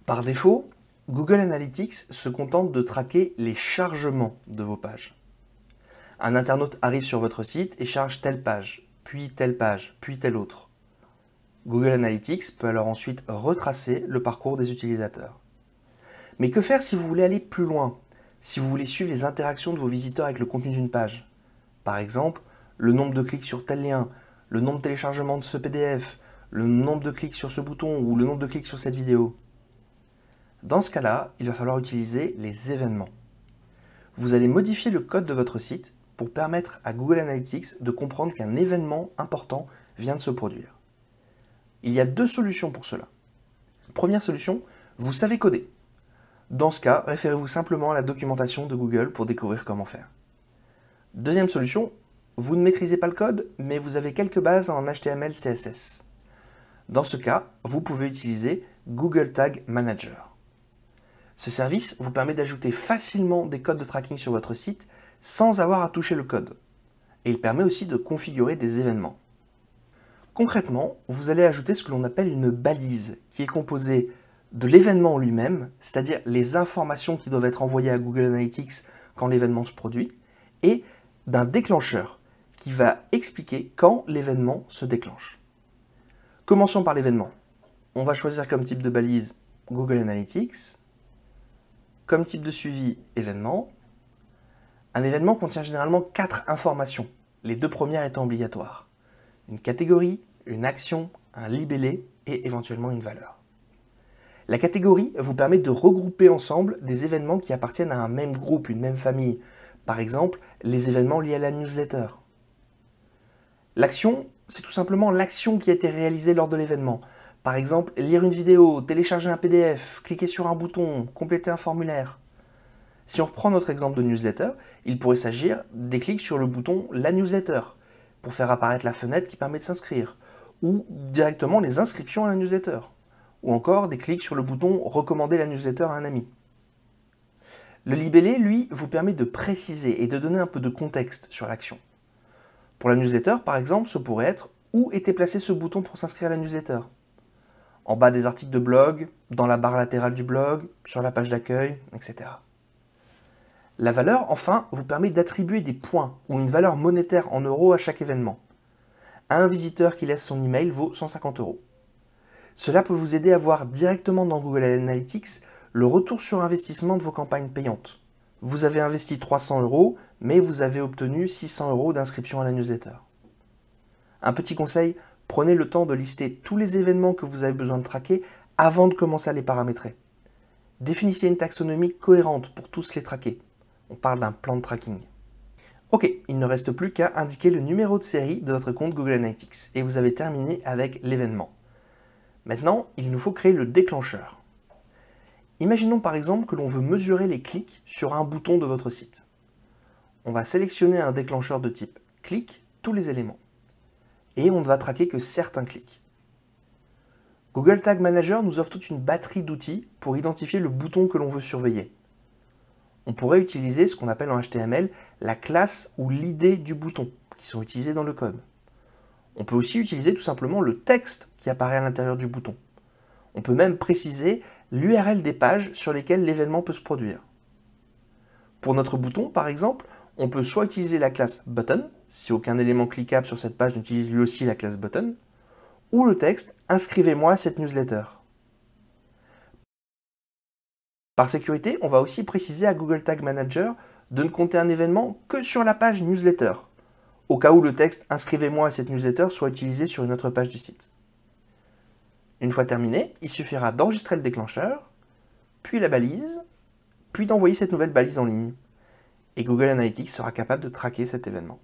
Par défaut, Google Analytics se contente de traquer les chargements de vos pages. Un internaute arrive sur votre site et charge telle page, puis telle autre. Google Analytics peut alors ensuite retracer le parcours des utilisateurs. Mais que faire si vous voulez aller plus loin? Si vous voulez suivre les interactions de vos visiteurs avec le contenu d'une page? Par exemple, le nombre de clics sur tel lien, le nombre de téléchargements de ce PDF, le nombre de clics sur ce bouton ou le nombre de clics sur cette vidéo. Dans ce cas-là, il va falloir utiliser les événements. Vous allez modifier le code de votre site pour permettre à Google Analytics de comprendre qu'un événement important vient de se produire. Il y a deux solutions pour cela. Première solution, vous savez coder. Dans ce cas, référez-vous simplement à la documentation de Google pour découvrir comment faire. Deuxième solution, vous ne maîtrisez pas le code, mais vous avez quelques bases en HTML, CSS. Dans ce cas, vous pouvez utiliser Google Tag Manager. Ce service vous permet d'ajouter facilement des codes de tracking sur votre site sans avoir à toucher le code. Et il permet aussi de configurer des événements. Concrètement, vous allez ajouter ce que l'on appelle une balise, qui est composée de l'événement lui-même, c'est-à-dire les informations qui doivent être envoyées à Google Analytics quand l'événement se produit, et d'un déclencheur qui va expliquer quand l'événement se déclenche. Commençons par l'événement. On va choisir comme type de balise Google Analytics, comme type de suivi événement. Un événement contient généralement 4 informations, les 2 premières étant obligatoires. Une catégorie, une action, un libellé et éventuellement une valeur. La catégorie vous permet de regrouper ensemble des événements qui appartiennent à un même groupe, une même famille. Par exemple, les événements liés à la newsletter. L'action, c'est tout simplement l'action qui a été réalisée lors de l'événement. Par exemple, lire une vidéo, télécharger un PDF, cliquer sur un bouton, compléter un formulaire. Si on reprend notre exemple de newsletter, il pourrait s'agir des clics sur le bouton « La newsletter » pour faire apparaître la fenêtre qui permet de s'inscrire, ou directement les inscriptions à la newsletter, ou encore des clics sur le bouton « Recommander la newsletter à un ami ». Le libellé, lui, vous permet de préciser et de donner un peu de contexte sur l'action. Pour la newsletter, par exemple, ce pourrait être « Où était placé ce bouton pour s'inscrire à la newsletter ?» En bas des articles de blog, dans la barre latérale du blog, sur la page d'accueil, etc. La valeur, enfin, vous permet d'attribuer des points ou une valeur monétaire en euros à chaque événement. Un visiteur qui laisse son email vaut 150 €. Cela peut vous aider à voir directement dans Google Analytics le retour sur investissement de vos campagnes payantes. Vous avez investi 300 €, mais vous avez obtenu 600 € d'inscription à la newsletter. Un petit conseil, prenez le temps de lister tous les événements que vous avez besoin de traquer avant de commencer à les paramétrer. Définissez une taxonomie cohérente pour tous les traquer. On parle d'un plan de tracking. Ok, il ne reste plus qu'à indiquer le numéro de série de votre compte Google Analytics et vous avez terminé avec l'événement. Maintenant, il nous faut créer le déclencheur. Imaginons par exemple que l'on veut mesurer les clics sur un bouton de votre site. On va sélectionner un déclencheur de type clic, tous les éléments. Et on ne va traquer que certains clics. Google Tag Manager nous offre toute une batterie d'outils pour identifier le bouton que l'on veut surveiller. On pourrait utiliser ce qu'on appelle en HTML la classe ou l'idée du bouton, qui sont utilisés dans le code. On peut aussi utiliser tout simplement le texte qui apparaît à l'intérieur du bouton. On peut même préciser l'URL des pages sur lesquelles l'événement peut se produire. Pour notre bouton, par exemple, on peut soit utiliser la classe button, si aucun élément cliquable sur cette page n'utilise lui aussi la classe button, ou le texte « Inscrivez-moi à cette newsletter ». Par sécurité, on va aussi préciser à Google Tag Manager de ne compter un événement que sur la page newsletter, au cas où le texte « Inscrivez-moi à cette newsletter » soit utilisé sur une autre page du site. Une fois terminé, il suffira d'enregistrer le déclencheur, puis la balise, puis d'envoyer cette nouvelle balise en ligne. Et Google Analytics sera capable de traquer cet événement.